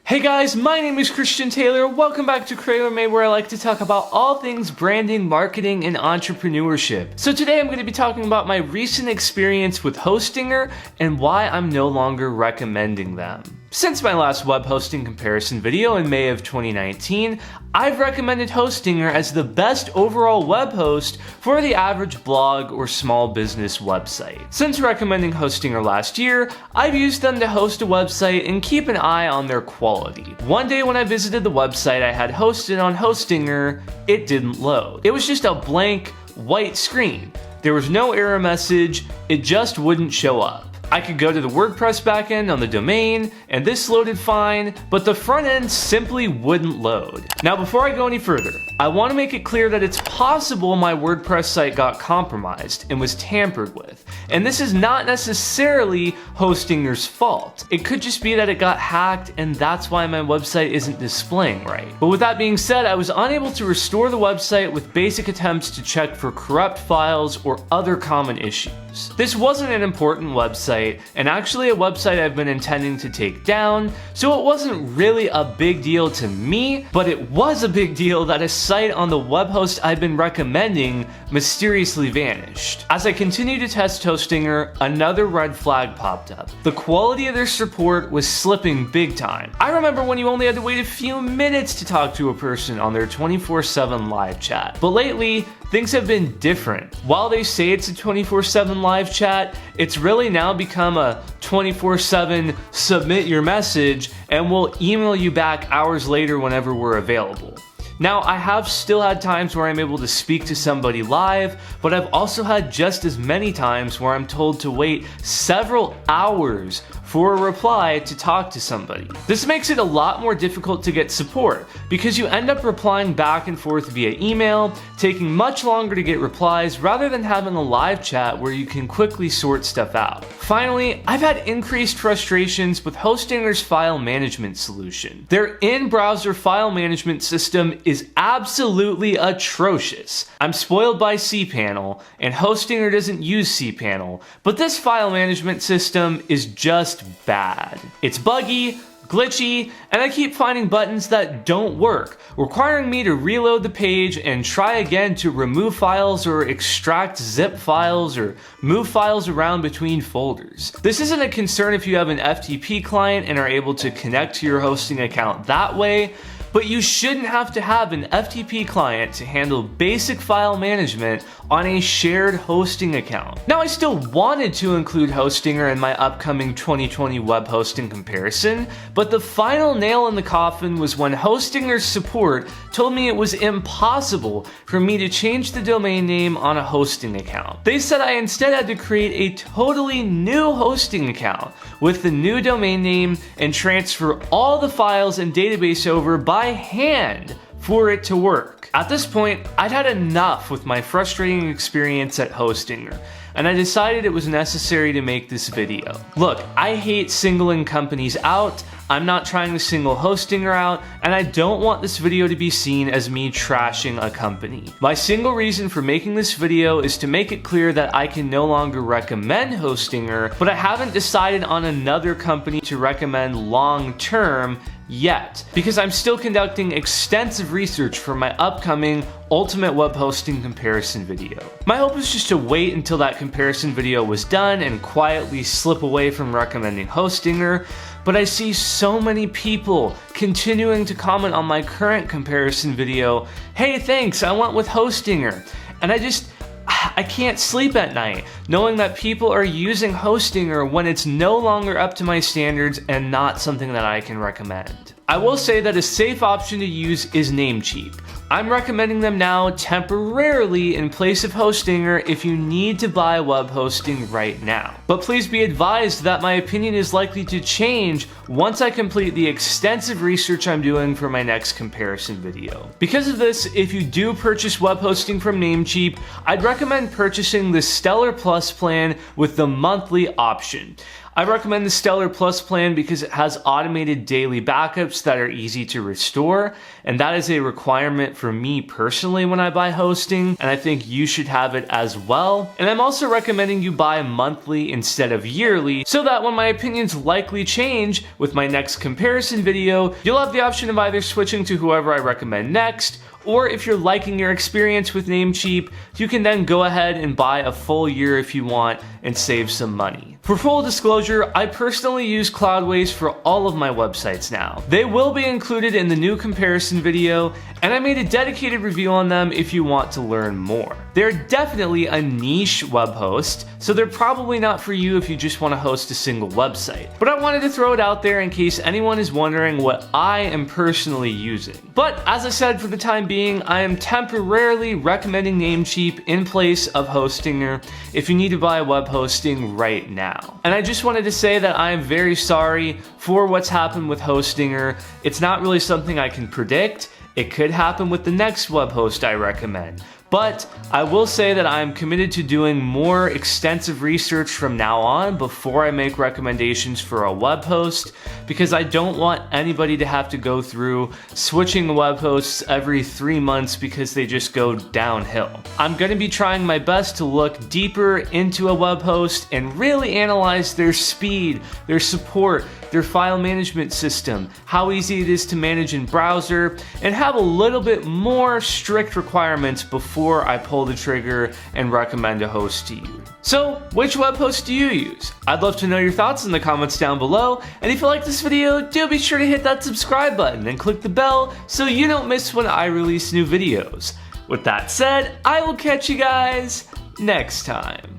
Hey guys, my name is Christian Taylor. Welcome back to Craylor Made, where I like to talk about all things branding, marketing, and entrepreneurship. So today I'm going to be talking about my recent experience with Hostinger and why I'm no longer recommending them. Since my last web hosting comparison video in May of 2019, I've recommended Hostinger as the best overall web host for the average blog or small business website. Since recommending Hostinger last year, I've used them to host a website and keep an eye on their quality. One day when I visited the website I had hosted on Hostinger, it didn't load. It was just a blank white screen. There was no error message, it just wouldn't show up. I could go to the WordPress backend on the domain, and this loaded fine, but the front end simply wouldn't load. Now before I go any further, I want to make it clear that it's possible my WordPress site got compromised and was tampered with, and this is not necessarily Hostinger's fault. It could just be that it got hacked, and that's why my website isn't displaying right. But with that being said, I was unable to restore the website with basic attempts to check for corrupt files or other common issues. This wasn't an important website, and actually a website I've been intending to take down, so it wasn't really a big deal to me, but it was a big deal that a site on the web host I've been recommending mysteriously vanished. As I continued to test Hostinger, another red flag popped up. The quality of their support was slipping big time. I remember when you only had to wait a few minutes to talk to a person on their 24/7 live chat, but lately things have been different. While they say it's a 24/7 live chat, it's really now become a 24/7 submit your message and we'll email you back hours later whenever we're available. Now, I have still had times where I'm able to speak to somebody live, but I've also had just as many times where I'm told to wait several hours for a reply to talk to somebody. This makes it a lot more difficult to get support because you end up replying back and forth via email, taking much longer to get replies rather than having a live chat where you can quickly sort stuff out. Finally, I've had increased frustrations with Hostinger's file management solution. Their in-browser file management system is absolutely atrocious. I'm spoiled by cPanel, and Hostinger doesn't use cPanel, but this file management system is just bad. It's buggy, glitchy, and I keep finding buttons that don't work, requiring me to reload the page and try again to remove files or extract zip files or move files around between folders. This isn't a concern if you have an FTP client and are able to connect to your hosting account that way, but you shouldn't have to have an FTP client to handle basic file management on a shared hosting account. Now, I still wanted to include Hostinger in my upcoming 2020 web hosting comparison, but the final nail in the coffin was when Hostinger's support told me it was impossible for me to change the domain name on a hosting account. They said I instead had to create a totally new hosting account with the new domain name and transfer all the files and database over by hand for it to work. At this point, I'd had enough with my frustrating experience at Hostinger, and I decided it was necessary to make this video. Look, I hate singling companies out, I'm not trying to single Hostinger out, and I don't want this video to be seen as me trashing a company. My single reason for making this video is to make it clear that I can no longer recommend Hostinger, but I haven't decided on another company to recommend long term yet, because I'm still conducting extensive research for my upcoming ultimate web hosting comparison video. My hope was just to wait until that comparison video was done and quietly slip away from recommending Hostinger, but I see so many people continuing to comment on my current comparison video, "Hey, thanks, I went with Hostinger," and I can't sleep at night knowing that people are using Hostinger when it's no longer up to my standards and not something that I can recommend. I will say that a safe option to use is Namecheap. I'm recommending them now temporarily in place of Hostinger if you need to buy web hosting right now. But please be advised that my opinion is likely to change once I complete the extensive research I'm doing for my next comparison video. Because of this, if you do purchase web hosting from Namecheap, I'd recommend purchasing the Stellar Plus plan with the monthly option. I recommend the Stellar Plus plan because it has automated daily backups that are easy to restore, and that is a requirement for me personally when I buy hosting, and I think you should have it as well. And I'm also recommending you buy monthly instead of yearly, so that when my opinions likely change with my next comparison video, you'll have the option of either switching to whoever I recommend next, or if you're liking your experience with Namecheap, you can then go ahead and buy a full year if you want and save some money. For full disclosure, I personally use Cloudways for all of my websites now. They will be included in the new comparison video, and I made a dedicated review on them if you want to learn more. They're definitely a niche web host, so they're probably not for you if you just want to host a single website. But I wanted to throw it out there in case anyone is wondering what I am personally using. But as I said, for the time being, I am temporarily recommending Namecheap in place of Hostinger if you need to buy web hosting right now. And I just wanted to say that I am very sorry for what's happened with Hostinger. It's not really something I can predict. It could happen with the next web host I recommend. But I will say that I'm committed to doing more extensive research from now on before I make recommendations for a web host, because I don't want anybody to have to go through switching web hosts every 3 months because they just go downhill. I'm going to be trying my best to look deeper into a web host and really analyze their speed, their support, their file management system, how easy it is to manage in browser, and have a little bit more strict requirements before I pull the trigger and recommend a host to you. So, which web host do you use? I'd love to know your thoughts in the comments down below, and if you like this video, do be sure to hit that subscribe button and click the bell so you don't miss when I release new videos. With that said, I will catch you guys next time.